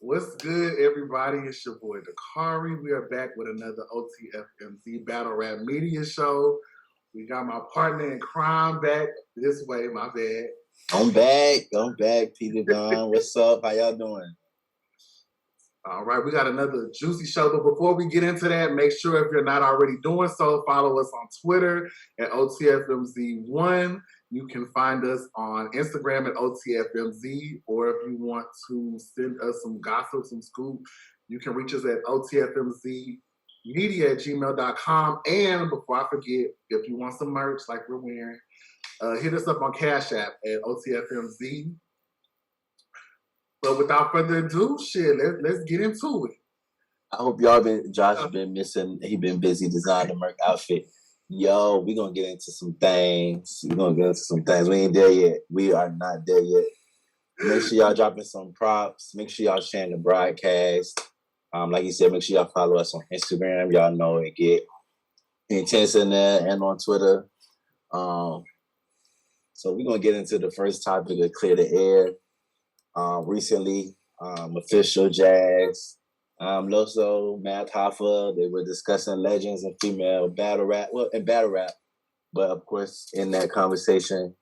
What's good, everybody? It's your boy Dakari. We are back with another OTFMZ Battle Rap Media Show. We got my partner in crime back this way. My bad. I'm back, Peter Don. What's up? How y'all doing? All right, we got another juicy show. But before we get into that, make sure if you're not already doing so, follow us on Twitter at OTFMZ1. You can find us on Instagram at OTFMZ, or if you want to send us some gossip, some scoop, you can reach us at otfmzmedia@gmail.com. And before I forget, if you want some merch like we're wearing, hit us up on Cash App at OTFMZ. But without further ado, let's get into it. I hope Josh been missing. He been busy designing the Merc outfit. Yo, we gonna get into some things. We ain't there yet. We are not there yet. Make sure y'all dropping some props. Make sure y'all sharing the broadcast. Like you said, make sure y'all follow us on Instagram. Y'all know it get intense in there and on Twitter. So we're gonna get into the first topic of Clear the Air. Recently, Official Jazz, Loso, Math Hoffa, they were discussing legends and female battle rap. Well, in battle rap, but of course, in that conversation,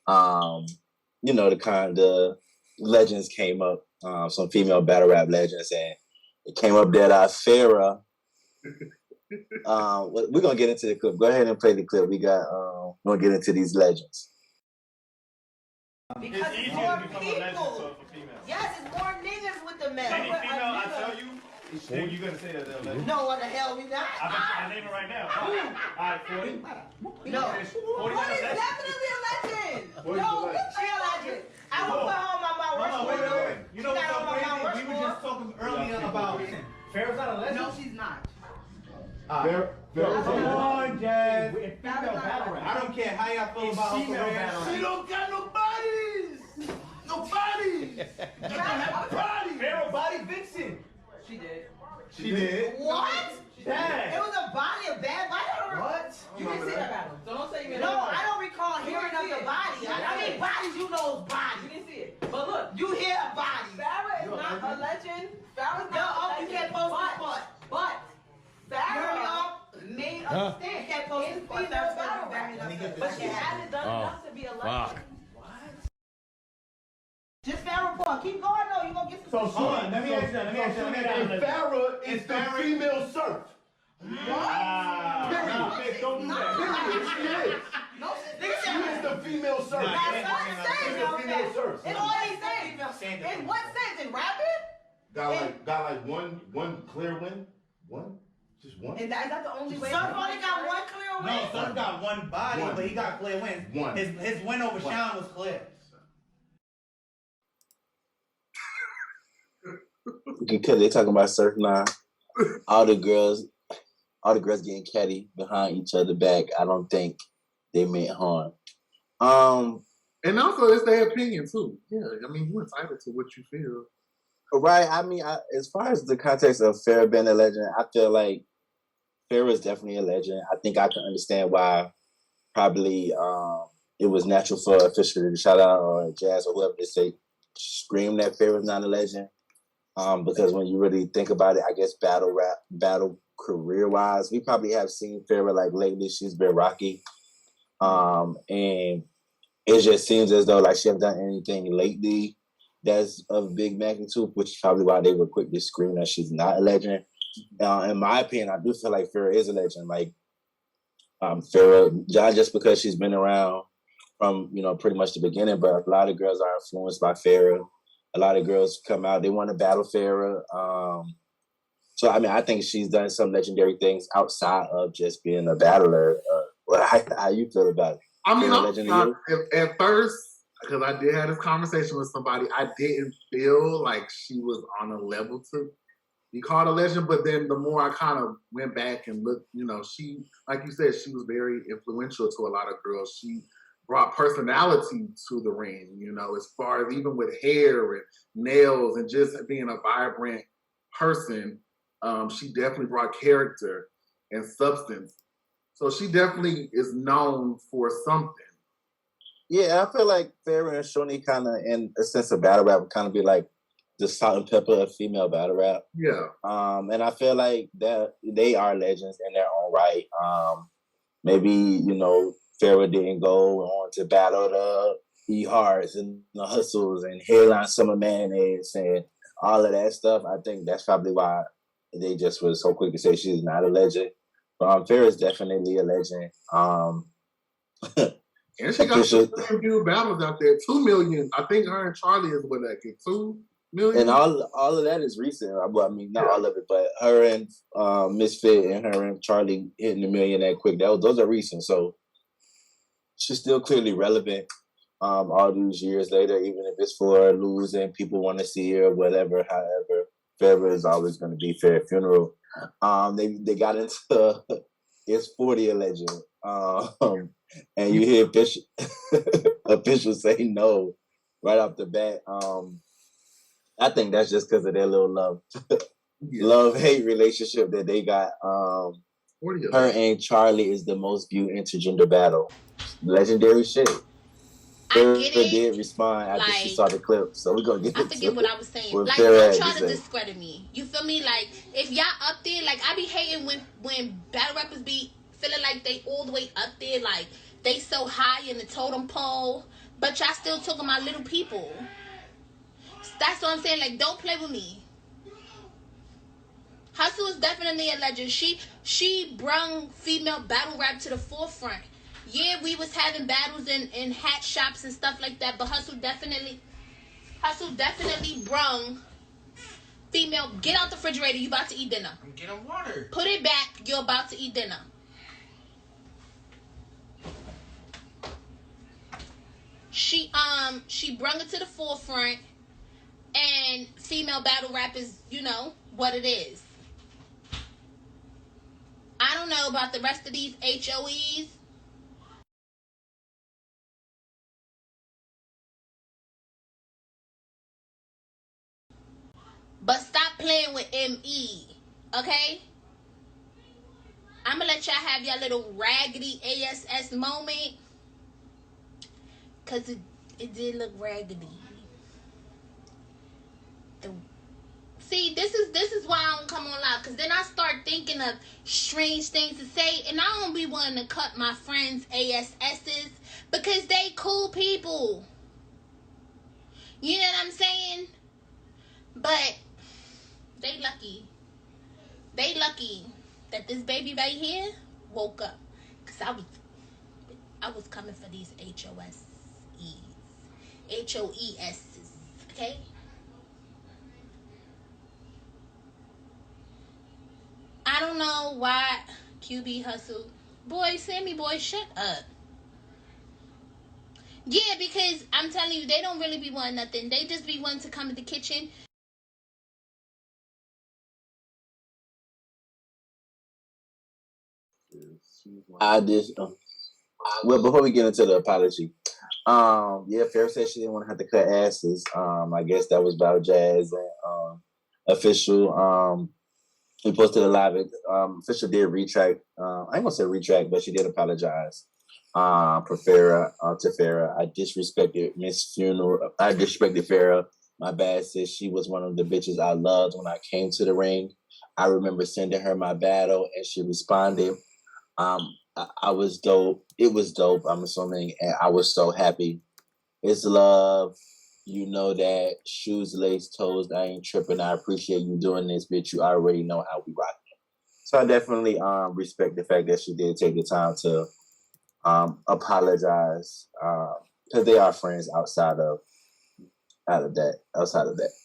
the kind of legends came up, some female battle rap legends, and it came up that Farrah. We're gonna get into the clip. Go ahead and play the clip. We're gonna get into these legends. Because it's more people. Yes, it's more niggas with the men. Any female I tell you, then you're gonna say that they're legend. No, what the hell we not? I name it right now. Alright, 40. No. 40's definitely a legend. No, she a legend. I will put her on my Mount Rushmore. Wait. You know what's so crazy? We were just talking earlier about Farrah's not a legend? No, she's not. Come on, Jazz. I don't care how y'all feel about her career. She don't got no bodies. No bodies. Farrah body Vixen. She did. She did. What? Dad. It was a bad body. What? You didn't see that battle. So don't say you No, I don't recall hearing of the body. I mean, bodies, you know bodies. You didn't see it. But look, you hear a body. Farrah is not a legend. Farrah's not a legend. You can't post this part. But Farrah made understand. Can't post this part. but she hasn't done enough to be a legend. Just Farrah report. Keep going though. You're gonna get some. So, hold on. Let me ask you. Farrah is the female surf. Nah, don't do that. She is. No, She is the female surf. That's what I'm saying. She's the female surf. In all these things. In what sense? In rapping? Got like one clear win. One? Just one? And that's the only way. Surf only got one clear win? No, Surf got one body, but he got clear wins. One. His win over Sean was clear. Because they talking about Surf now. All the girls getting catty behind each other back. I don't think they meant harm. And also, it's their opinion, too. Yeah, I mean, you're entitled to what you feel. Right. I mean, as far as the context of Farrah being a legend, I feel like Farrah is definitely a legend. I think I can understand why probably it was natural for Official to shout out or Jazz or whoever to say, scream that Farrah's not a legend. Because when you really think about it, I guess battle career-wise, we probably have seen Farrah like lately. She's been rocky. And it just seems as though like she hasn't done anything lately that's of big magnitude, which is probably why they were quick to scream that she's not a legend. In my opinion, I do feel like Farrah is a legend. Like Farrah, not just because she's been around from pretty much the beginning, but a lot of girls are influenced by Farrah. A lot of girls come out, they want to battle Farrah. So, I mean, I think she's done some legendary things outside of just being a battler. How you feel about it? I mean, at first, because I did have this conversation with somebody, I didn't feel like she was on a level to be called a legend. But then the more I kind of went back and looked, she, like you said, she was very influential to a lot of girls. She brought personality to the ring, as far as even with hair and nails and just being a vibrant person. She definitely brought character and substance. So she definitely is known for something. Yeah, I feel like Farrah and Shoni kind of, in a sense of battle rap, would kind of be like the salt and pepper of female battle rap. Yeah. And I feel like that they are legends in their own right. Maybe, you know, Farrah didn't go on to battle the E-Harts and the Hustles and Hairline Summer Mayonnaise and all of that stuff. I think that's probably why they just was so quick to say she's not a legend. But Farrah's definitely a legend. And she got 2 million view battles out there. 2 million. I think her and Charlie is what that get 2 million. And all of that is recent. Well, I mean, not all of it, but her and Misfit and her and Charlie hitting $1 million that quick. Those are recent. So she's still clearly relevant all these years later, even if it's for losing, people want to see her, whatever, however. Farrah is always going to be Fair Funeral. They got into it's 40 a legend. And you hear officials say no right off the bat. I think that's just because of their little love-hate relationship that they got. Her and Charlie is the most viewed intergender battle. Legendary shit. I get it. Did respond after she saw the clip, so we're gonna get I forget what I was saying. Like, don't try to discredit me. You feel me? Like, if y'all up there, like, I be hating when battle rappers be feeling like they all the way up there, like, they so high in the totem pole, but y'all still talking about little people. That's what I'm saying. Like, don't play with me. Hustle is definitely a legend. She brung female battle rap to the forefront. Yeah, we was having battles in hat shops and stuff like that, but Hustle definitely brung female. Get out the refrigerator. You about to eat dinner. I'm getting water. Put it back. You're about to eat dinner. She brung it to the forefront, and female battle rap is, you know, what it is. I don't know about the rest of these HOEs. But stop playing with ME, okay? I'm going to let y'all have y'all little raggedy ASS moment. Because it did look raggedy. See, this is why I don't come on live. Because then I start thinking of strange things to say. And I don't be wanting to cut my friends' ASS's. Because they cool people. You know what I'm saying? But they lucky. They lucky that this baby right here woke up. Because I was coming for these HOSEs. HOESs. Okay? I don't know why QB Hustle. Boy, Sammy boy, shut up. Yeah, because I'm telling you, they don't really be wanting nothing. They just be wanting to come in the kitchen. I just well, before we get into the apology, yeah, Farrah said she didn't want to have to cut asses. I guess that was Battle Jazz and Official. He posted a live. Official did retract. I ain't gonna say retract, but she did apologize. For Farrah, to Farrah, I disrespected Miss Funeral. I disrespected Farrah. My bad, sis. She was one of the bitches I loved when I came to the ring. I remember sending her my battle, and she responded. I was dope. It was dope, I'm assuming, and I was so happy. It's love. You know that. Shoes, lace, toes. I ain't tripping. I appreciate you doing this, bitch. You already know how we rock it. So I definitely respect the fact that she did take the time to apologize, because they are friends outside of that conversation.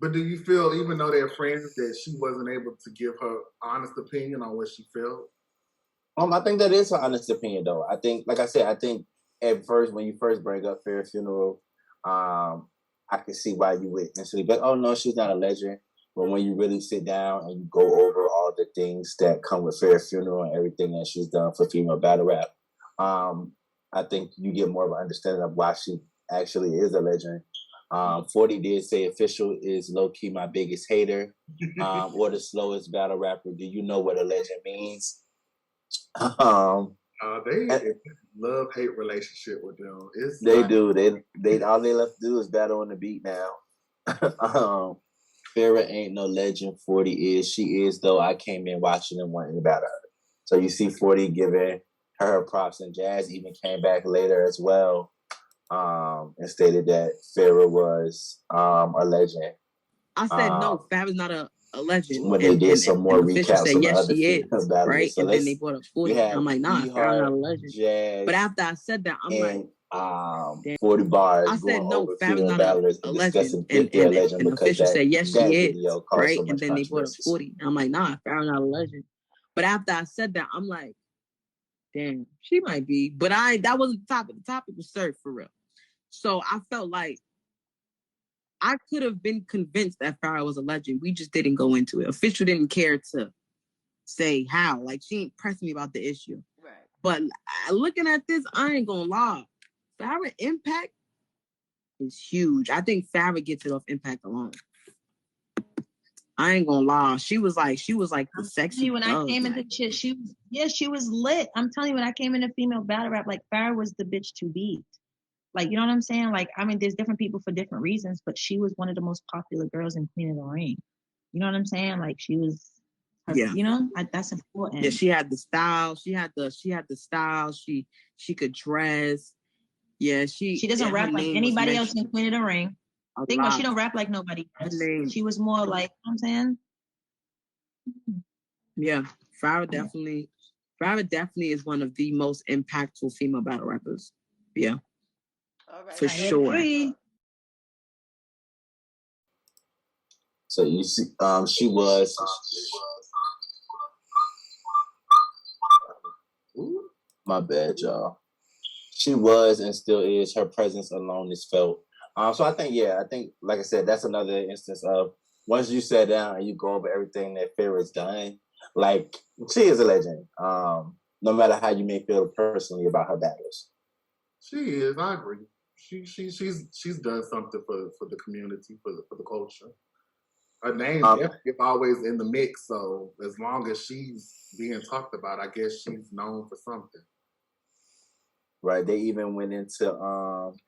But do you feel, even though they're friends, that she wasn't able to give her honest opinion on what she felt? I think that is her honest opinion, though. I think, like I said, at first, when you first bring up Fair Funeral, I can see why you would instantly be like, oh no, she's not a legend. But when you really sit down and you go over all the things that come with Fair Funeral and everything that she's done for female battle rap, I think you get more of an understanding of why she actually is a legend. 40 did say Official is low-key my biggest hater, or the slowest battle rapper. Do you know what a legend means? They love-hate relationship with them. They do. They all they left to do is battle on the beat now. Farrah ain't no legend. 40 is. She is, though. I came in watching and wanting about her. So you see 40 giving her props, and Jazz even came back later as well, and stated that Farrah was a legend. I said no, Farrah's not a legend. When they did some more recaps said on yes, the other she is, battlers. right? So and then they brought up 40. I'm like, nah, Farrah's not a legend. Jazz, but after I said that, I'm like, 40 bars. I said no, over Farrah's not battlers a and legend. discussing if they're a legend, and because official that, said yes, that she video is, caused right? so much and then they brought up controversy. 40. I'm like, nah, Farrah's not a legend. But after I said that, I'm like, damn, she might be. But that wasn't the topic. The topic was served for real. So I felt like I could have been convinced that Farrah was a legend. We just didn't go into it. Official didn't care to say how. Like, she ain't pressing me about the issue. Right. But looking at this, I ain't gonna lie. Farrah impact is huge. I think Farrah gets it off impact alone. I ain't gonna lie. She was like the sexy. When I came into shit, she was lit. I'm telling you, when I came into female battle rap, like Farrah was the bitch to beat. Like, you know what I'm saying? Like, I mean, there's different people for different reasons, but she was one of the most popular girls in Queen of the Ring. You know what I'm saying? Like, she was, you know, that's important. Yeah, she had the style. She had the style. She could dress. Yeah, she doesn't rap like anybody else in Queen of the Ring. Think about, she don't rap like nobody else. She was more like, you know what I'm saying? Yeah, Farrah definitely is one of the most impactful female battle rappers. Yeah. All right. For sure. So you see, she was. My bad, y'all. She was and still is. Her presence alone is felt. So I think, like I said, that's another instance of once you sit down and you go over everything that Farrah's done, like, she is a legend. No matter how you may feel personally about her battles. She is. I agree. She's done something for the community, for the culture. Her name is always in the mix, so as long as she's being talked about, I guess she's known for something. Right. They even went into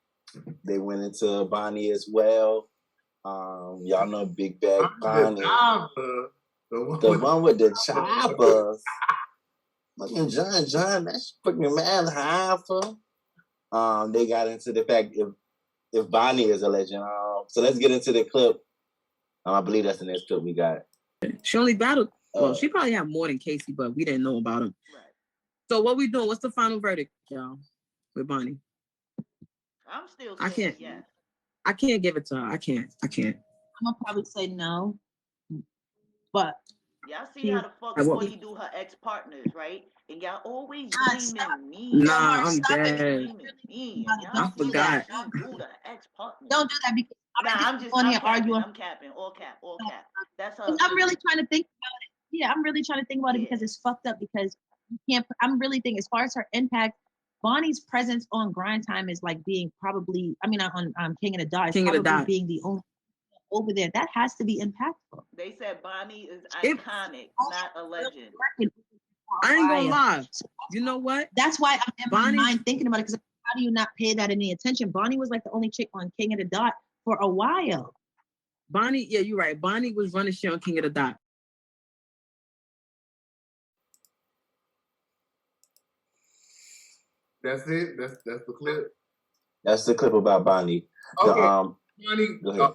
Bonnie as well. Y'all know Big Bag Bonnie. The one with the choppers. Fucking John, that's fucking man high for. They got into the fact if Bonnie is a legend. So let's get into the clip. I believe that's the next clip we got. She only battled. Well, she probably had more than Casey, but we didn't know about him. Right. So what we doing? What's the final verdict, y'all, with Bonnie? I'm still saying yes. I can't give it to her. I can't. I'm gonna probably say no. But y'all see how the fuck 40 do her ex-partners, right? And y'all always blaming me. Nah, I'm dead. I forgot. Don't do that because I'm just on here arguing. I'm capping. All cap. That's her. I'm really trying to think about it. Yeah, I'm really trying to think about it because it's fucked up because you can't. I'm really thinking as far as her impact, Bonnie's presence on Grind Time is like being probably. I mean, on King of the Dot, being the only over there. That has to be impactful. They said Bonnie is iconic, not a legend. I ain't gonna lie. You know what? That's why I'm in my mind thinking about it because how do you not pay that any attention? Bonnie was like the only chick on King of the Dot for a while. Bonnie, yeah, you're right. Bonnie was running shit on King of the Dot. That's it. That's the clip. That's the clip about Bonnie. Okay. Bonnie, go ahead.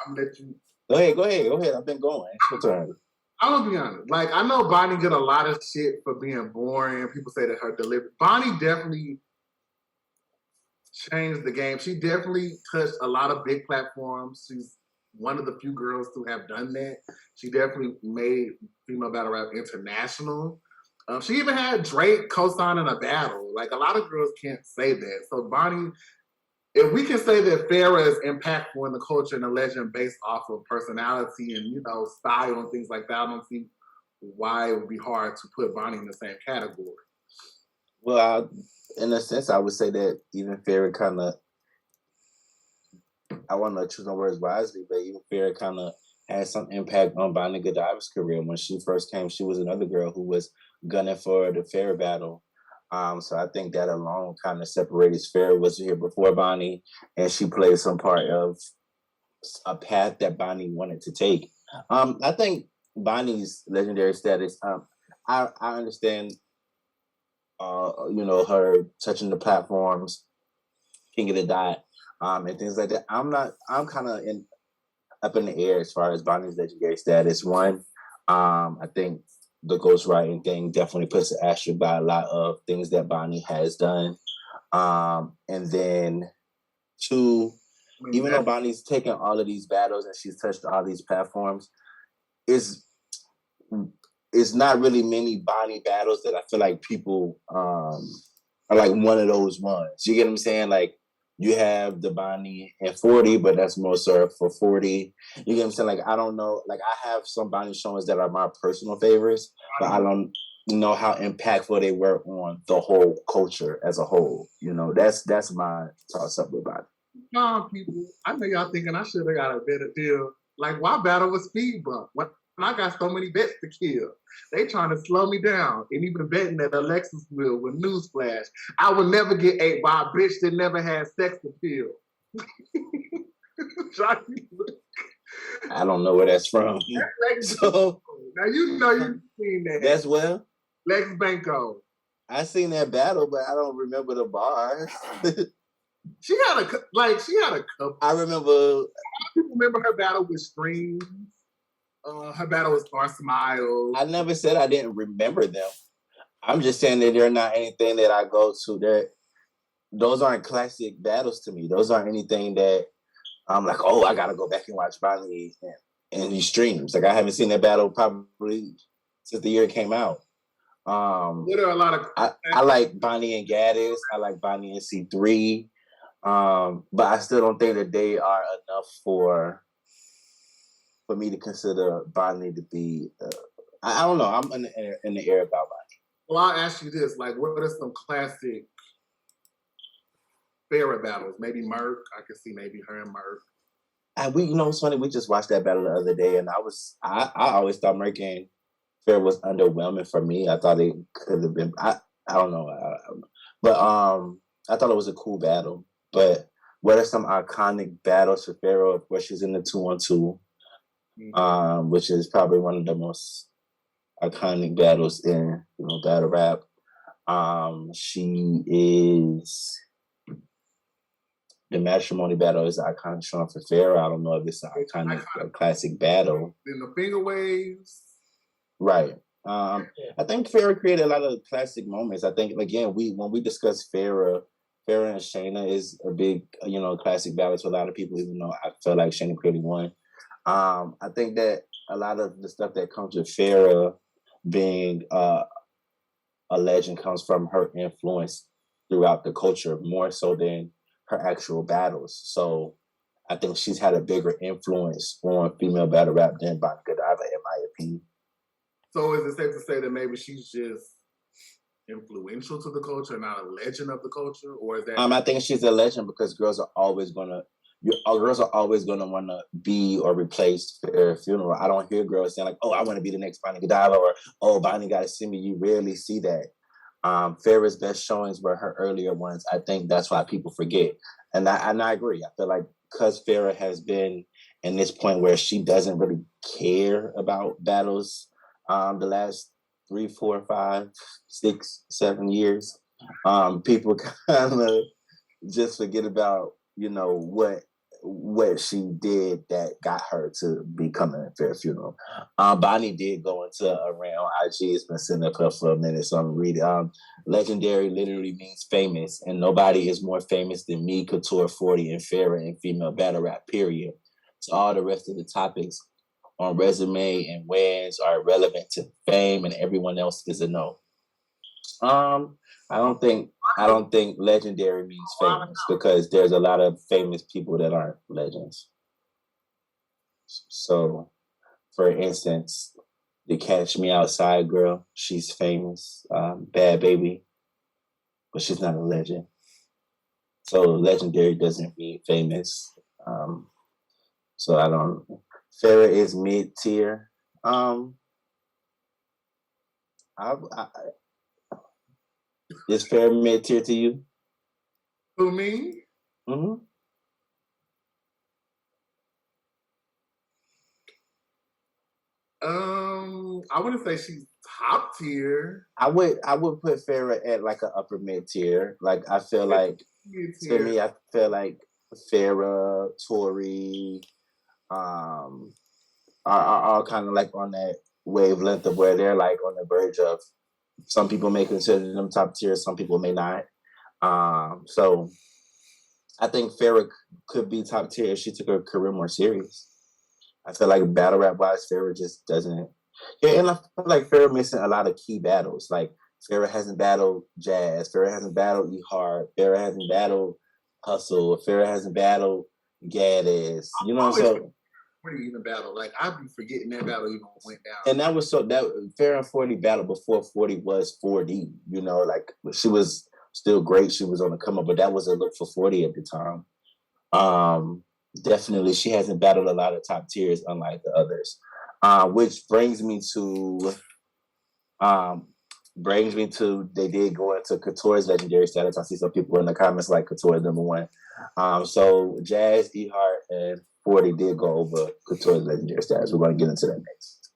I'm gonna let you. Go ahead. I've been going. It's your turn. I'm gonna be honest. Like, I know Bonnie get a lot of shit for being boring. People say that her delivery. Bonnie definitely changed the game. She definitely touched a lot of big platforms. She's one of the few girls to have done that. She definitely made female battle rap international. She even had Drake co-signing a battle. Like, a lot of girls can't say that. So Bonnie, if we can say that Farrah is impactful in the culture and a legend based off of personality and, you know, style and things like that, I don't see why it would be hard to put Bonnie in the same category. Well, in a sense, I would say that even Farrah kind of, I want to choose my words wisely, but even Farrah kind of had some impact on Bonnie Godiva's career. When she first came, she was another girl who was gunning for the Farrah battle. So I think that alone kind of separated. Farrah was here before Bonnie, and she played some part of a path that Bonnie wanted to take. I think Bonnie's legendary status. I understand. Her touching the platforms, King of the Dot, and things like that. I'm kind of up in the air as far as Bonnie's legendary status. One, I think the ghostwriting thing definitely puts an asterisk by a lot of things that Bonnie has done. And then two, even though Bonnie's taken all of these battles and she's touched all these platforms, it's not really many Bonnie battles that I feel like people are like one of those ones. You get what I'm saying? Like, you have the Bonnie and 40, but that's more so for 40. You get what I'm saying? Like, I don't know. Like, I have some Bonnie showings that are my personal favorites, but I don't know how impactful they were on the whole culture as a whole. That's my toss up with Bonnie. No, people, I know y'all thinking I should have got a better deal. Like, why battle with speed bump? When I got so many bets to kill, they trying to slow me down. And even betting that Alexis will with newsflash, I would never get ate by a bitch that never had sex appeal. I don't know where that's from. So now you've seen that. That's well. Lex Banco. I seen that battle, but I don't remember the bars. She had a couple. I remember. People remember her battle with Streams. Her battle with Star Smile. I never said I didn't remember them. I'm just saying that they're not anything that I go to. Those aren't classic battles to me. Those aren't anything that I'm like, oh, I gotta go back and watch Bonnie and these streams. Like, I haven't seen that battle probably since the year it came out. There are a lot of. I like Bonnie and Gaddis. I like Bonnie and C3. But I still don't think that they are enough for me to consider Bonnie to be. I don't know. I'm in the air about Bonnie. Well, I'll ask you this: like, what are some classic Farrah battles? Maybe Merc. I could see maybe her and Merc. And it's funny. We just watched that battle the other day, and I always thought Merc and Farrah was underwhelming for me. I thought it could have been. I don't know. But I thought it was a cool battle. But what are some iconic battles for Farrah? Of course, she's in the 2-on-2, which is probably one of the most iconic battles in battle rap. She is the matrimony battle is an iconic showing for Farrah. I don't know if it's an iconic classic battle. Then the finger waves, right? I think Farrah created a lot of classic moments. I think again, when we discuss Farrah and Shayna is a big, classic battle to a lot of people, even though I feel like Shayna clearly won. I think that a lot of the stuff that comes with Farrah being a legend comes from her influence throughout the culture, more so than her actual battles. So I think she's had a bigger influence on female battle rap than Bonnie Godiva, in my opinion. So is it safe to say that maybe she's just influential to the culture, not a legend of the culture, or is that? I think she's a legend because girls are always gonna want to be or replace Farrah Funeral. I don't hear girls saying like, "Oh, I want to be the next Bonnie Godiva," or "Oh, Bonnie got to see me." You rarely see that. Farrah's best showings were her earlier ones. I think that's why people forget, and I agree. I feel like because Farrah has been in this point where she doesn't really care about battles, the last 3, 4, 5, 6, 7 years, people kind of just forget about what she did that got her to becoming a Farrah Funeral. Bonnie did go into a rant on IG. It's been sitting up here for a minute, so I'm reading. Legendary literally means famous, and nobody is more famous than me, Couture, 40, and Farrah in female battle rap, period. So all the rest of the topics on resume and wins are irrelevant to fame, and everyone else is a no. I don't think legendary means famous because there's a lot of famous people that aren't legends. So, for instance, the Catch Me Outside girl, she's famous, Bad Baby, but she's not a legend. So legendary doesn't mean famous. So I don't. Farrah is mid-tier. Is Farrah mid-tier to you? Who, me? Mm-hmm. I wouldn't say she's top tier. I would put Farrah at like an upper mid tier. Like I feel like to me, I feel like Farrah, Tori, are all kind of like on that wavelength of where they're like on the verge of. Some people may consider them top tier, some people may not. So I think Farrah could be top tier if she took her career more serious. I feel like battle rap wise, Farrah just doesn't. Yeah, and I feel like Farrah missing a lot of key battles. Like Farrah hasn't battled Jazz, Farrah hasn't battled E-Hart, Farrah hasn't battled Hustle, Farrah hasn't battled Gaddis. You know, so 40 even battle. Like I'd be forgetting that battle even went down. and that was that Farrah and 40 battle before 40 was 4D. You know, like she was still great. She was on the come up, but that was a look for 40 at the time. Definitely, she hasn't battled a lot of top tiers, unlike the others. Which brings me to they did go into Couture's legendary status. I see some people in the comments like Couture's number one. So Jazz, E-Hart, and 40 did go over Couture's legendary status. We're going to get into that next.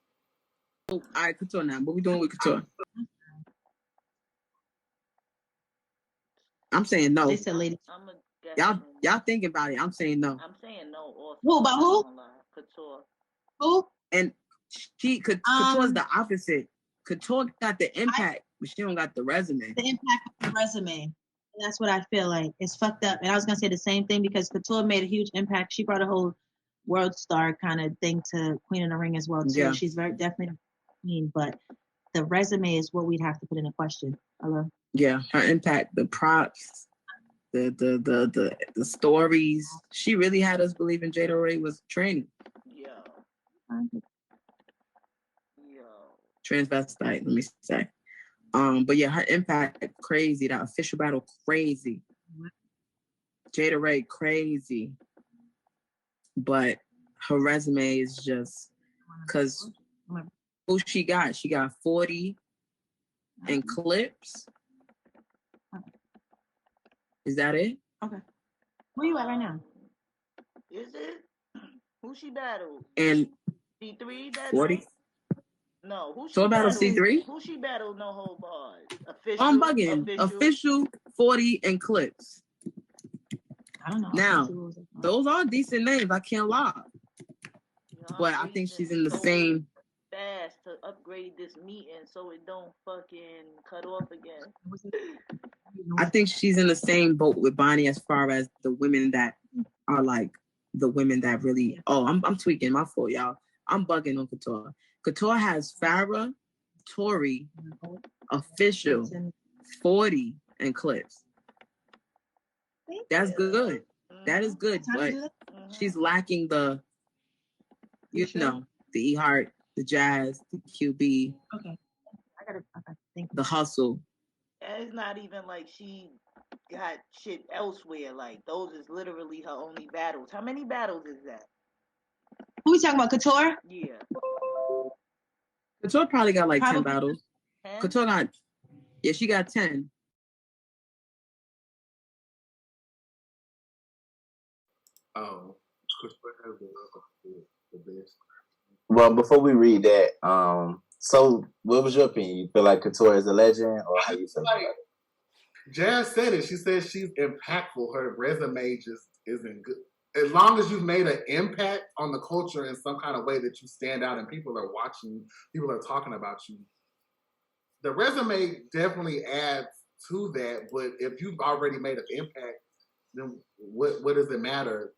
All right, Couture now. What we doing with Couture? I'm saying no. They said lady. Y'all thinking about it. I'm saying no. I'm saying no. Also. Who about who? Couture. Who? And Couture's the opposite. Couture got the impact, but she don't got the resume. The impact of the resume. And that's what I feel like. It's fucked up. And I was gonna say the same thing because Couture made a huge impact. She brought a whole world star kind of thing to Queen of the Ring as well too. Yeah. She's very definitely queen, but the resume is what we'd have to put in a question. Hello. Yeah, her impact, the props, the stories. She really had us believing Jada Ray was training. Transvestite, let me say. But yeah, her impact crazy. That official battle crazy. Jada Ray crazy. But her resume is just because who she got? She got 40 and clips. Is that it? Okay. Where you at right now? Is it? Who she battled? And C3 that 40? night? No, who she So battle battled? C3? Who she battled? No hold bars. Official. I'm bugging. Official 40 and clips. I don't know. Now, those are decent names. I can't lie. But I think she's in the same. Fast to upgrade this meeting so it don't fucking cut off again. I think she's in the same boat with Bonnie as far as the women that are like the women that really. Oh, I'm tweaking. My fault, y'all. I'm bugging on Couture. Couture has Farrah, Tori, Official, 40, and clips. That's good. That is good, but she's lacking the, you know, the E-Hart, the Jazz, the QB. Okay. I gotta think. The Hustle. It's not even like she got shit elsewhere. Like those is literally her only battles. How many battles is that? Who we talking about? Couture? Yeah. Couture probably got like Probably 10 battles. 10? Couture got, yeah, she got 10. Oh, Well, before we read that, so what was your opinion? You feel like Couture is a legend, or how you feel? Like, Jazz said it. She said she's impactful. Her resume just isn't good. As long as you've made an impact on the culture in some kind of way that you stand out and people are watching, people are talking about you, the resume definitely adds to that. But if you've already made an impact, then what does it matter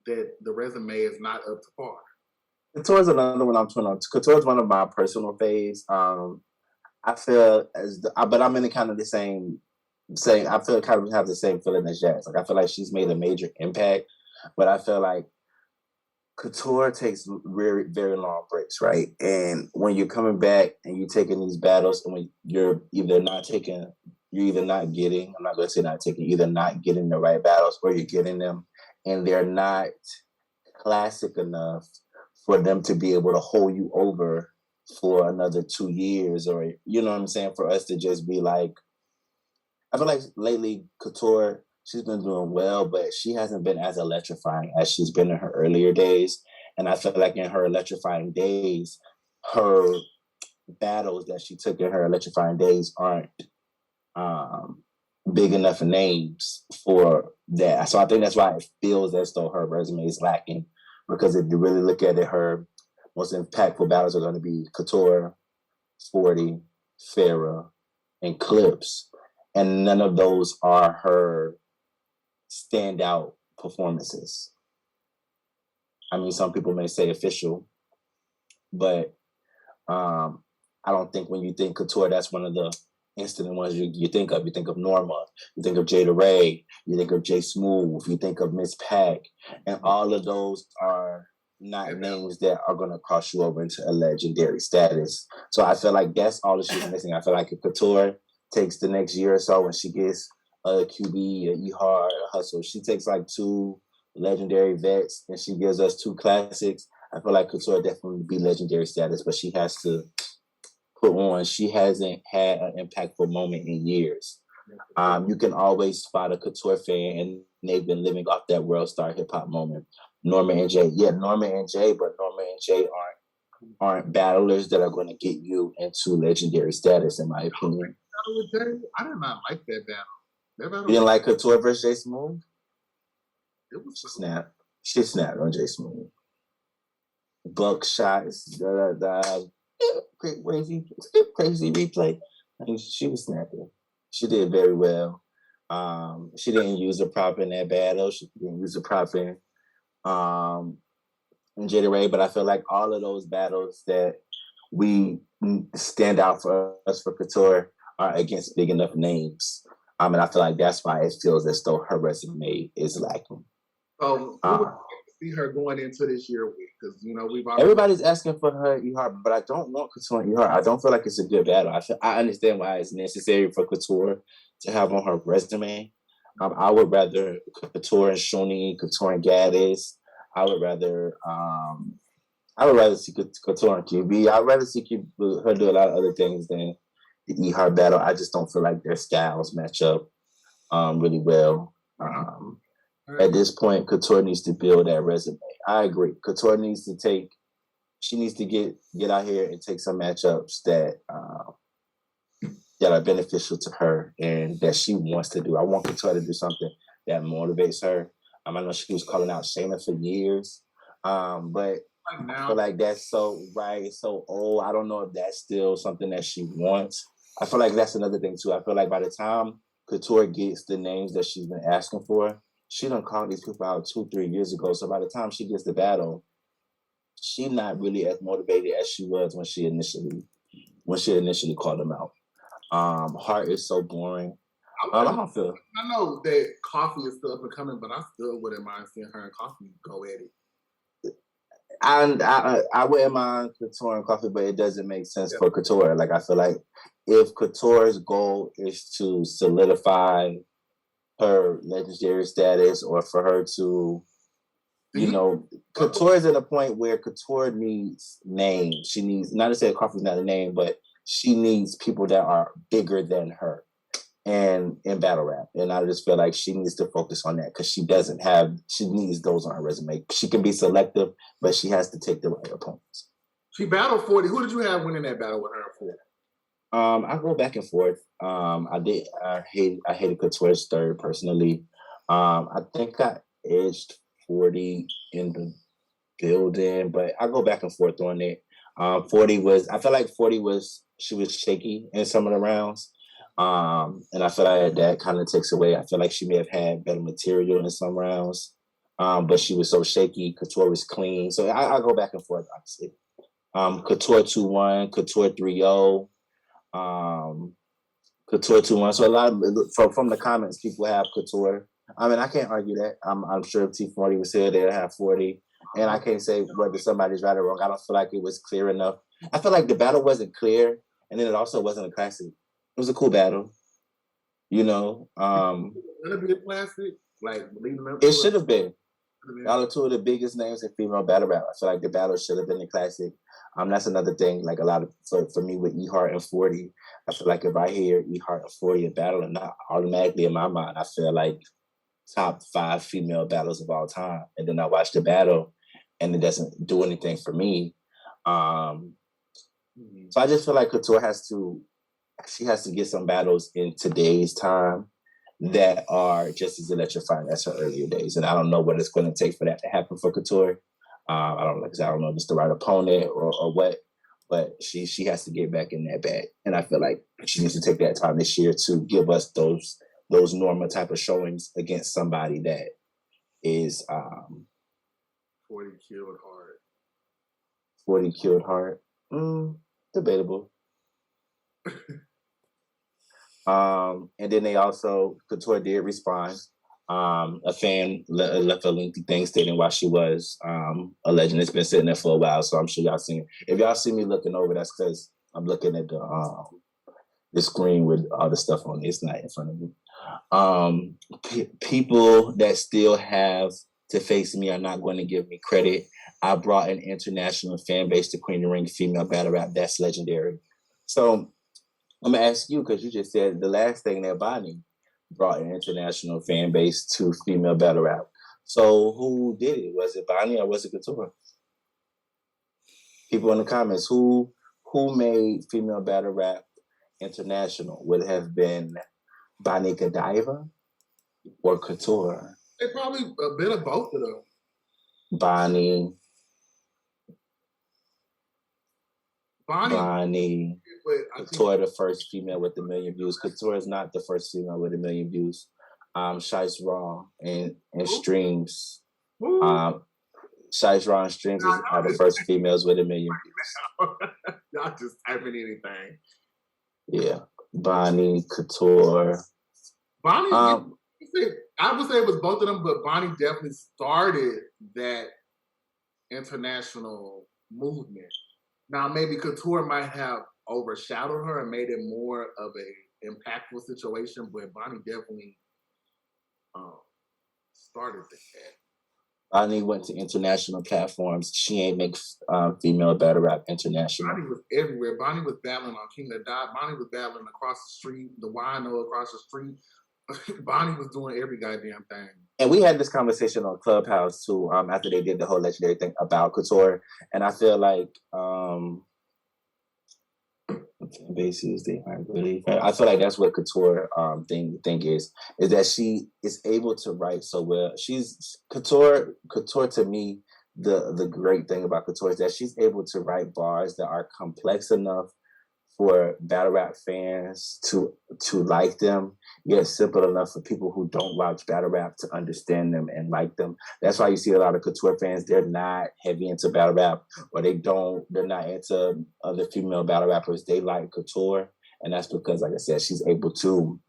that the resume is not up to par? Couture's another one I'm turning on. Couture's one of my personal faves. I feel but I'm in the kind of the same. I feel kind of have the same feeling as Jazz. Like I feel like she's made a major impact, but I feel like Couture takes very, very long breaks, right? And when you're coming back and you're taking these battles, and when you're either not getting, I'm not going to say not taking, either not getting the right battles or you're getting them and they're not classic enough for them to be able to hold you over for another 2 years, or, you know what I'm saying, for us to just be like, I feel like lately Couture, she's been doing well, but she hasn't been as electrifying as she's been in her earlier days. And I feel like in her electrifying days, her battles that she took in her electrifying days aren't big enough names for that. So I think that's why it feels as though her resume is lacking. Because if you really look at it, her most impactful battles are going to be Couture, 40, Farrah, and Clips. And none of those are her standout performances. I mean, some people may say official, but I don't think when you think Couture, that's one of the instant ones you think of. You think of Norma, you think of Jada Ray, you think of J Smooth, you think of Miss Pac, and all of those are not names that are going to cross you over into a legendary status. So I feel like that's all that she's missing. I feel like if Couture takes the next year or so when she gets a QB, a E-Hart, a Hustle, she takes like 2 legendary vets and she gives us 2 classics, I feel like Couture definitely be legendary status, but she has to put on. She hasn't had an impactful moment in years. You can always spot a Couture fan and they've been living off that world star hip hop moment. Norma and Jay, but Norma and Jay aren't battlers that are going to get you into legendary status, in my opinion. I did not like that battle. You didn't like Couture versus J Smooth? It was snap. She snapped on J Smooth. Buckshots, crazy replay. I mean, she was snapping. She did very well. She didn't use a prop in that battle. She didn't use a prop in Jada Ray, but I feel like all of those battles that we stand out for us for Couture are against big enough names. And I feel like that's why it feels as though her resume is lacking. So who would see her going into this year with? Because we've already... Everybody's asking for her E-Hart, but I don't want Couture and E-Hart. I don't feel like it's a good battle. I understand why it's necessary for Couture to have on her resume. I would rather Couture and Shuni, Couture and Gaddis. I would rather see Couture and QB. I'd rather see her do a lot of other things than the E-Hart battle. I just don't feel like their styles match up really well. At this point, Couture needs to build that resume. I agree. Couture needs to get out here and take some matchups that are beneficial to her and that she wants to do. I want Couture to do something that motivates her. I know she was calling out Shayna for years, but I feel like that's so old. I don't know if that's still something that she wants. I feel like that's another thing too. I feel like by the time Couture gets the names that she's been asking for, she done called these people out 2-3 years ago. So by the time she gets the battle, she's not really as motivated as she was when she initially called them out. Hart is so boring. I don't feel. I know that Coffee is still up and coming, but I still wouldn't mind seeing her and Coffee go at it. And I wouldn't mind Couture and Coffee, but it doesn't make sense for Couture. Like I feel like if Couture's goal is to solidify her legendary status, or for her to, Couture is at a point where Couture needs names. She needs, not to say Coffee's not a name, but she needs people that are bigger than her and in battle rap. And I just feel like she needs to focus on that because she needs those on her resume. She can be selective, but she has to take the right opponents. She battled 40. Who did you have winning that battle with her for? I go back and forth. I hated Couture's third personally. I think I edged 40 in the building, but I go back and forth on it. I feel like 40 she was shaky in some of the rounds. And I feel like that kind of takes away. I feel like she may have had better material in some rounds. But she was so shaky. Couture was clean. So I go back and forth, honestly. Couture 2-1, Couture 3-0. Couture 2-1. So a lot of, from the comments, people have Couture. I mean, I can't argue that. I'm sure if T40 was here, they'd have 40. And I can't say whether somebody's right or wrong. I don't feel like it was clear enough. I feel like the battle wasn't clear, and then it also wasn't a classic. It was a cool battle. Would it be a classic? Like leading up? It should have been. Y'all are two of the biggest names in female battle rap. I feel like the battle should have been a classic. That's another thing. Like a lot of for me with E-Hart and 40, I feel like if I hear E-Hart and 40 a battle, and not automatically in my mind, I feel like top 5 female battles of all time. And then I watch the battle, and it doesn't do anything for me. So I just feel like Couture has to get some battles in today's time that are just as electrifying as her earlier days. And I don't know what it's going to take for that to happen for Couture. I don't know if it's the right opponent or what, but she has to get back in that bag. And I feel like she needs to take that time this year to give us those normal type of showings against somebody that is 40 killed hard. 40 killed hard. Debatable. And then they also, Couture did respond. A fan left a lengthy thing stating why she was a legend. It's been sitting there for a while, so I'm sure y'all seen it. If y'all see me looking over, that's because I'm looking at the screen with all the stuff on it. It's not in front of me. People that still have to face me are not going to give me credit. I brought an international fan base to Queen of the Ring female battle rap. That's legendary. So I'm gonna ask you, because you just said the last thing that Bonnie brought an international fan base to female battle rap. So who did it? Was it Bonnie or was it Couture? People in the comments, who made female battle rap international? Would it have been Bonnie Godiva or Couture? It probably a bit of both of them. Bonnie. But Couture, the first female with 1 million views. Couture is not the first female with 1 million views. Shice Raw and Streams. Shice Raw and Streams are the first females with 1 million views. Y'all just typing anything. Yeah. Bonnie, Couture. Bonnie, I would say it was both of them, but Bonnie definitely started that international movement. Now, maybe Couture might have overshadowed her and made it more of a impactful situation, but Bonnie definitely started that. Bonnie went to international platforms. She ain't make female battle rap international. Bonnie was everywhere. Bonnie was battling on King of Dot. Bonnie was battling across the street, the wino across the street. Bonnie was doing every goddamn thing. And we had this conversation on Clubhouse too, after they did the whole legendary thing about Couture. And I feel like I feel like that's what Couture thing is that she is able to write so well. She's Couture to me, the great thing about Couture is that she's able to write bars that are complex enough for battle rap fans to like them, yet simple enough for people who don't watch battle rap to understand them and like them. That's why you see a lot of Couture fans, they're not heavy into battle rap, or they're not into other female battle rappers. They like Couture, and that's because, like I said, she's able to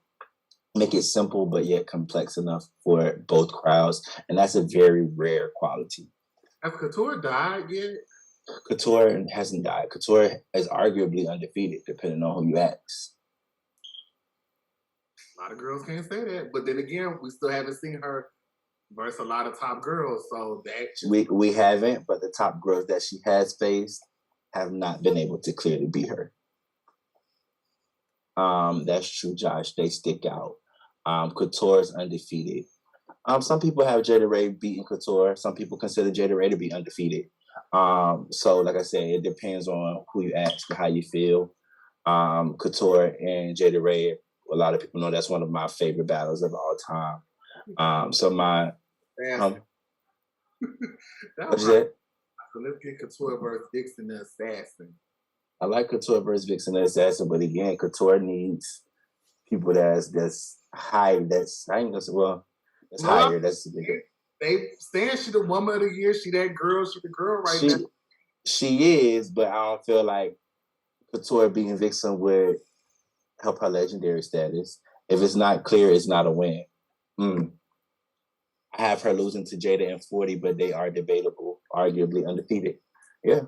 make it simple but yet complex enough for both crowds, and that's a very rare quality. Has Couture died yet? Couture hasn't died. Couture is arguably undefeated, depending on who you ask. A lot of girls can't say that, but then again, we still haven't seen her versus a lot of top girls. So that we haven't, but the top girls that she has faced have not been able to clearly beat her. That's true, Josh. They stick out. Couture is undefeated. Some people have Jada Ray beating Couture. Some people consider Jada Ray to be undefeated. So like I said, it depends on who you ask and how you feel. Couture and Jada Ray, a lot of people know that's one of my favorite battles of all time. So my what'd you say? So let's get Couture versus Vixen the Assassin. I like Couture versus Vixen the Assassin, but again, Couture needs people that's high. That's higher. That's bigger. They saying she the woman of the year. She that girl. She the girl right now. She is, but I don't feel like Couture beating Vixen would help her legendary status. If it's not clear, it's not a win. I have her losing to Jada and 40, but they are debatable, arguably undefeated. Yeah.